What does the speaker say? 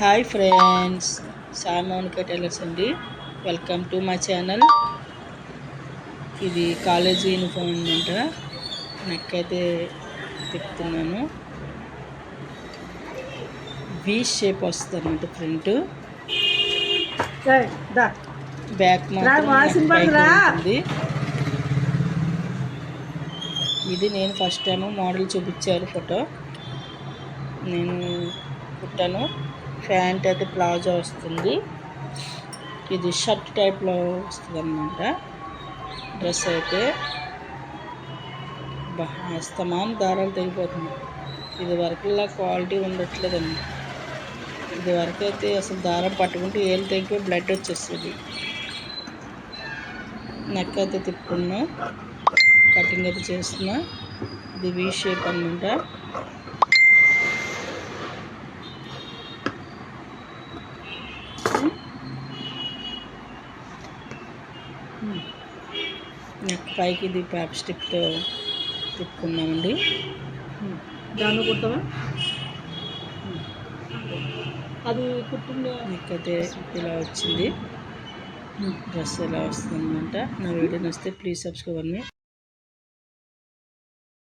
Hi friends, సామోనికా tailors అండి. Welcome to my channel. ఇది college uniform అనమాట. నెక్ అయితే తిప్పుతున్నాను. వి షేప్ వస్తుంది అనమాట. ఫ్రంట్ బ్యాక్ మాత్రం ఉంటుంది. ఇది నేను ఫస్ట్ టైం మోడల్ చూపించారు ఫోటో, నేను కుట్టాను. ప్యాంట్ అయితే ప్లాజో వస్తుంది. ఇది షర్ట్ టైప్లో వస్తుంది అన్నమాట. డ్రెస్ అయితే అస్తమానం దారాలు తెగిపోతుంది. ఇది వరకులా క్వాలిటీ ఉండట్లేదండి. ఇది వరకు అయితే అసలు దారం పట్టుకుంటే ఏళ్ళు తెగిపోయి బ్లడ్ వచ్చేస్తుంది. నెక్ అయితే తిప్పుకున్నా, కటింగ్ అయితే చేస్తున్నా. ఇది వి షేప్ అనమాట. నెక్ పైకి ఇది ప్యాప్ స్టిక్తో తిప్పుకున్నామండి. దాన్ని కుడతావా? అది కుట్టింది. నెక్ అయితే ఇలా వచ్చింది. డ్రెస్ ఎలా వస్తుంది అనమాట. నా వీడియో నచ్చితే ప్లీజ్ సబ్స్క్రైబ్ మీ.